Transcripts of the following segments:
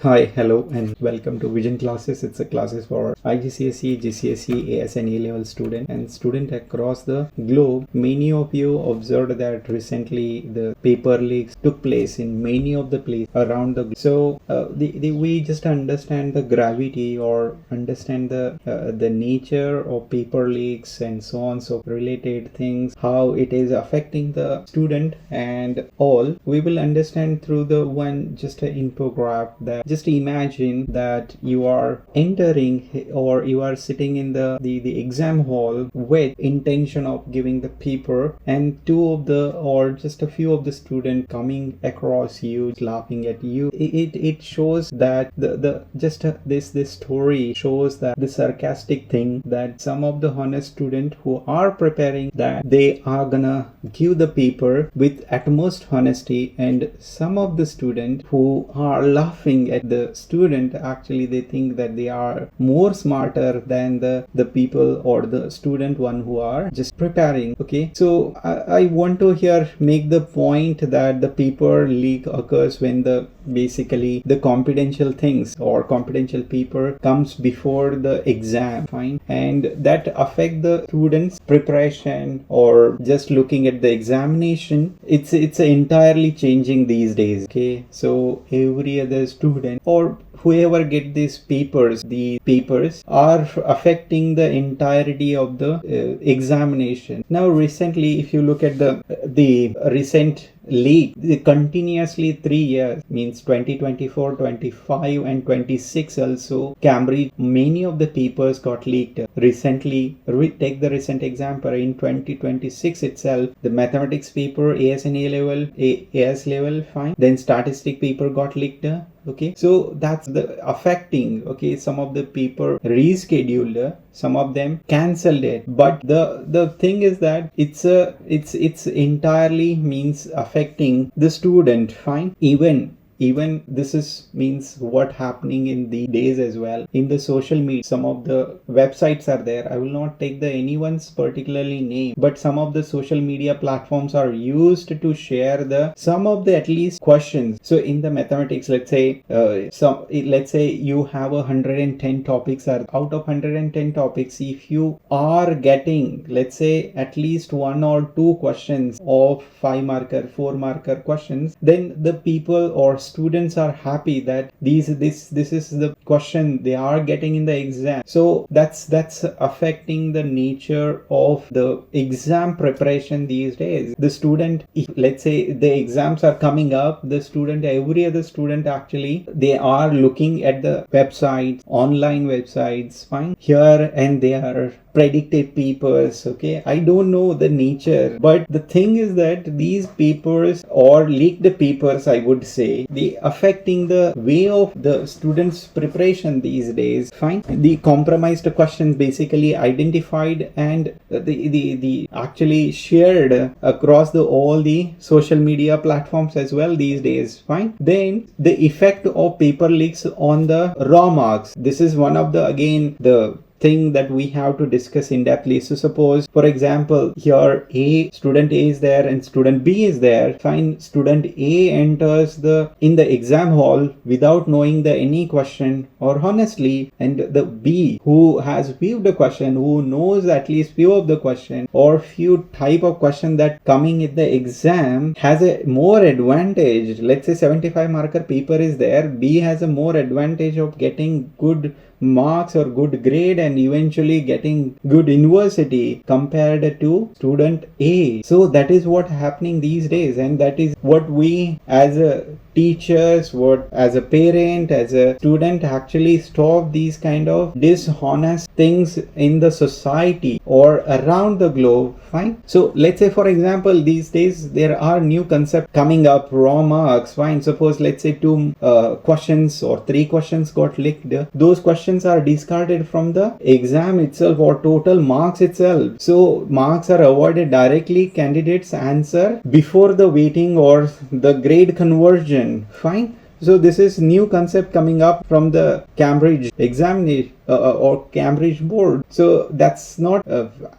Hi, hello, and welcome to Vision Classes. It's a classes for IGCSE, GCSE, AS, and A-level student and student across the globe. Many of you observed that recently the paper leaks took place in many of the places around the globe. So we just understand the gravity or understand the nature of paper leaks and so on, so related things, how it is affecting the student and all. We will understand through the one just an infograph that just imagine that you are entering or you are sitting in the exam hall with intention of giving the paper, and two of the or just a few of the students coming across you laughing at you. It shows that this story shows that the sarcastic thing that some of the honest students who are preparing that they are gonna give the paper with utmost honesty, and some of the students who are laughing at the student, actually they think that they are more smarter than the people or the student one who are just preparing. Okay, so I want to here make the point that the paper leak occurs when basically the confidential things or confidential paper comes before the exam, fine, and that affect the students preparation or just looking at the examination. It's entirely changing these days. Okay, so every other student or whoever get these papers, the papers are affecting the entirety of the examination. Now recently, if you look at the recent leak, the continuously 3 years means 2024, 25 and 26 also Cambridge, many of the papers got leaked recently. Take the recent example in 2026 itself, the mathematics paper, AS and A level, AS level, fine, then statistic paper got leaked. Okay, so that's the affecting. Okay, some of the paper rescheduled, some of them cancelled it, but the thing is that it's entirely means affecting the student, fine. Even this is means what happening in the days as well in the social media. Some of the websites are there, I will not take the anyone's particularly name, but some of the social media platforms are used to share the some of the at least questions. So in the mathematics, let's say let's say you have 110 topics, are out of 110 topics, if you are getting let's say at least one or two questions of 5 marker 4 marker questions, then the people or students are happy that this is the question they are getting in the exam. So that's affecting the nature of the exam preparation these days. The student, if let's say the exams are coming up, the student, every other student actually, they are looking at the websites, online websites, fine, here and there, predicted papers. Okay, I don't know the nature, but the thing is that these papers or leaked papers, I would say, they affecting the way of the students preparation these days, fine. The compromised questions basically identified and the actually shared across the all the social media platforms as well these days, fine. Then the effect of paper leaks on the raw marks, this is one of the again the thing that we have to discuss in depthly. So suppose for example here student A is there and student B is there, fine. Student A enters in the exam hall without knowing the any question or honestly, and the B who has viewed the question, who knows at least few of the question or few type of question that coming in the exam, has a more advantage. Let's say 75 marker paper is there, B has a more advantage of getting good marks or good grade and eventually getting good university compared to student A. So that is what happening these days, and that is what we as a teachers, what as a parent, as a student, actually stop these kind of dishonest things in the society or around the globe, fine. So let's say for example these days there are new concepts coming up, raw marks, fine. Suppose let's say 2 questions or 3 questions got leaked, those questions are discarded from the exam itself or total marks itself. So marks are awarded directly candidates answer before the weighting or the grade conversion, fine. So this is new concept coming up from the Cambridge examination or Cambridge board. So that's not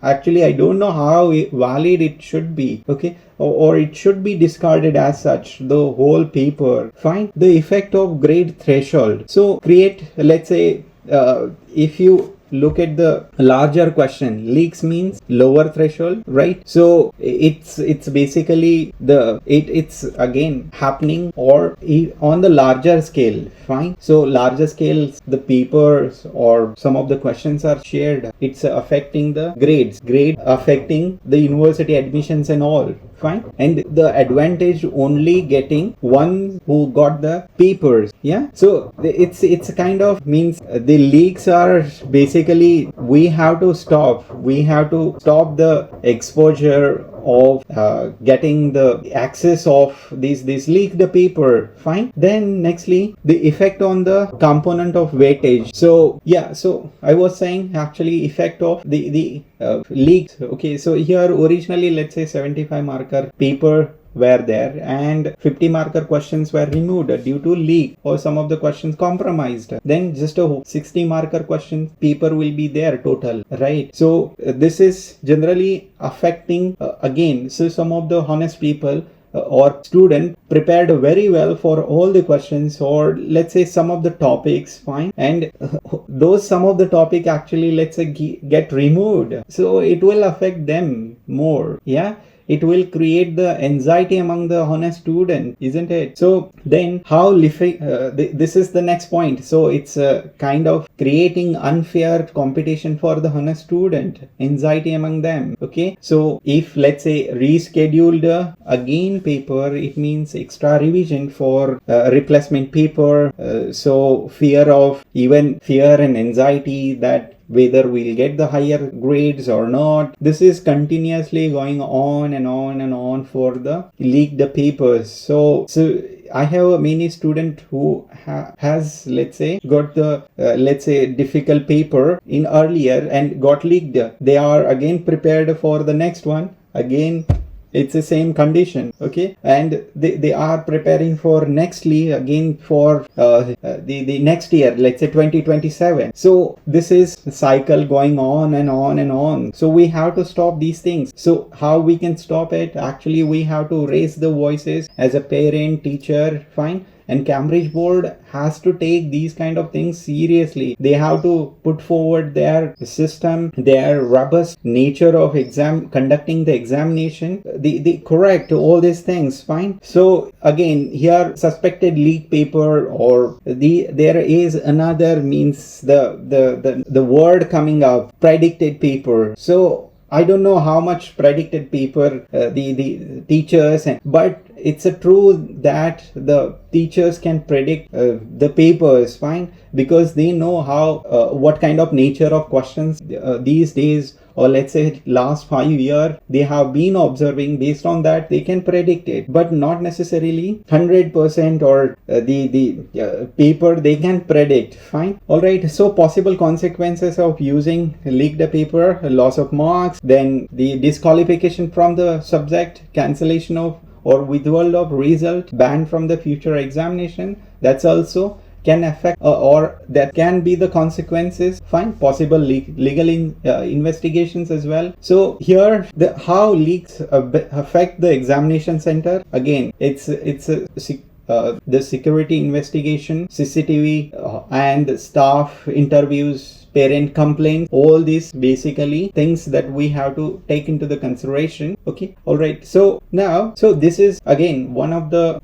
actually, I don't know how valid it should be, okay, or it should be discarded as such, the whole paper. Find the effect of grade threshold. So create, let's say, if you look at the larger question, leaks means lower threshold, right? So it's basically it's again happening or on the larger scale. Fine. So larger scales, the papers or some of the questions are shared. It's affecting the grade affecting the university admissions and all. Fine. And the advantage only getting one who got the papers. Yeah. So it's kind of means the leaks are basically, we have to stop the exposure of getting the access of these leak the paper. Fine. Then nextly, the effect on the component of weightage. So yeah, so I was saying actually effect of the leaks. Okay, so here originally, let's say 75 marker paper were there and 50 marker questions were removed due to leak or some of the questions compromised. Then just a 60 marker question paper will be there total, right? So this is generally affecting again, so some of the honest people or student prepared very well for all the questions, or let's say some of the topics. Fine. And those some of the topic actually, let's say, get removed, so it will affect them more. Yeah, it will create the anxiety among the honest student, isn't it? So then how this is the next point. So it's kind of creating unfair competition for the honest student, anxiety among them. Okay, so if let's say rescheduled again paper, it means extra revision for replacement paper. So fear and anxiety that whether we'll get the higher grades or not. This is continuously going on and on and on for the leaked papers. So I have a many student who has, let's say, got the let's say difficult paper in earlier and got leaked. They are again prepared for the next one. Again it's the same condition, okay, and they are preparing for nextly again for the next year, let's say 2027. So this is a cycle going on and on and on. So we have to stop these things. So how we can stop it? Actually, we have to raise the voices as a parent, teacher. Fine. And Cambridge board has to take these kind of things seriously. They have to put forward their system, their robust nature of conducting the examination, the correct all these things. Fine. So again, here suspected leak paper, or there is another means the word coming up, predicted paper. So I don't know how much predicted paper the teachers, but it's a true that the teachers can predict the papers. Fine, because they know how what kind of nature of questions these days, or let's say last 5 years, they have been observing. Based on that, they can predict it, but not necessarily 100% or the paper they can predict. Fine. All right. So possible consequences of using leaked paper: loss of marks, then the disqualification from the subject, cancellation of or withdrawal of result, ban from the future examination. That's also can affect or that can be the consequences. Fine. Possible legal investigations as well. So here how leaks affect the examination center. Again, it's the security investigation, CCTV and staff interviews, parent complaints, all these basically things that we have to take into the consideration. Okay. All right. So now, so this is again one of the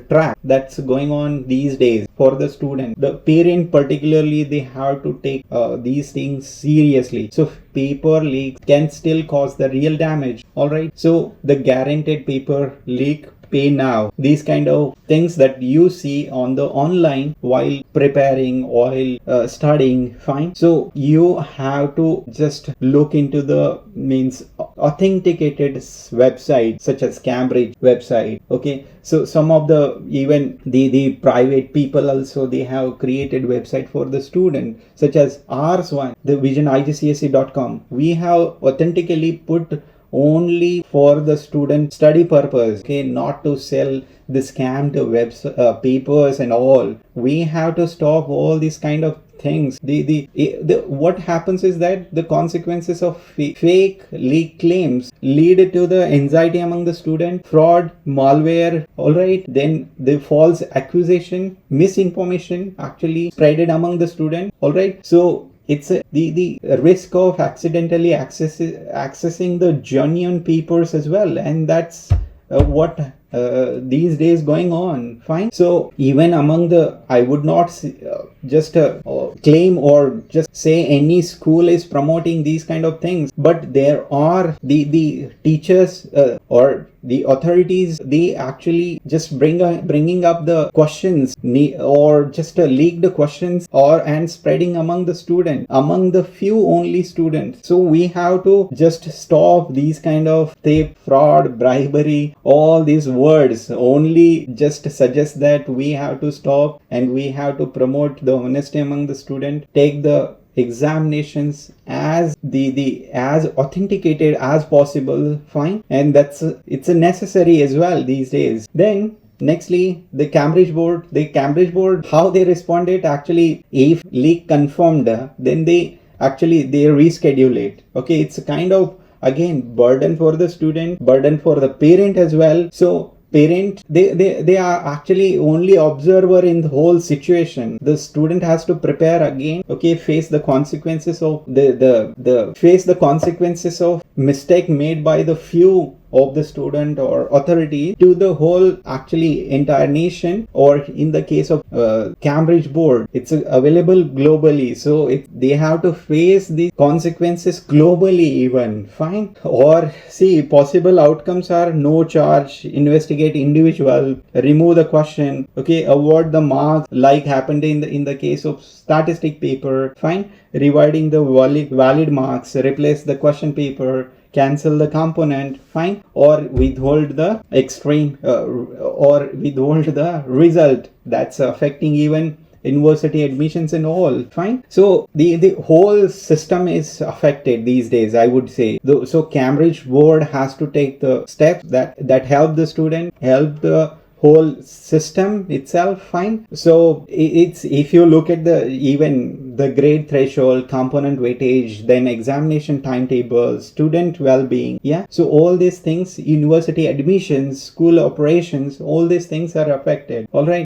track that's going on these days for the student. The parent particularly, they have to take these things seriously. So paper leaks can still cause the real damage. All right. So the guaranteed paper leak, pay now, these kind of things that you see on the online while preparing, while studying. Fine. So you have to just look into the means authenticated website such as Cambridge website. Okay. So some of the even the private people also, they have created website for the student, such as ours one, the vision IGCSE.com. We have authentically put only for the student study purpose, okay, not to sell the scammed papers and all. We have to stop all these kind of things. The what happens is that the consequences of fake leak claims lead to the anxiety among the student, fraud, malware, all right, then the false accusation, misinformation actually spreaded among the student, all right. So it's the risk of accidentally accessing the genuine papers as well, and that's what these days going on. Fine. So even among the, I would not just claim or just say any school is promoting these kind of things, but there are the teachers or the authorities, they actually just bringing up the questions or just leaked questions and spreading among the student, among the few only students. So we have to just stop these kind of theft, fraud, bribery, all these words only just suggest that we have to stop and we have to promote the honesty among the student, take the examinations as as authenticated as possible. Fine. And it's a necessary as well these days. Then nextly, the Cambridge board, how they responded, actually, if leak confirmed, then they reschedule it. Okay, it's a kind of, again, burden for the student, burden for the parent as well. So parent, they are actually only observer in the whole situation. The student has to prepare again, okay, face the consequences of the consequences of mistake made by the few of the student or authority to the whole actually entire nation, or in the case of Cambridge board, it's available globally, so they have to face the consequences globally even. Fine. Or see, possible outcomes are no charge, investigate individual, remove the question, okay, award the marks like happened in the case of statistic paper. Fine. Rewarding the valid marks, replace the question paper, cancel the component. Fine. Or withhold the extreme or withhold the result that's affecting even university admissions and all. Fine. So the whole system is affected these days, I would say. So Cambridge board has to take the steps that help the student, help the whole system itself. Fine. So it's, if you look at even the grade threshold, component weightage, then examination timetable, student well-being, yeah, so all these things, university admissions, school operations, all these things are affected. All right.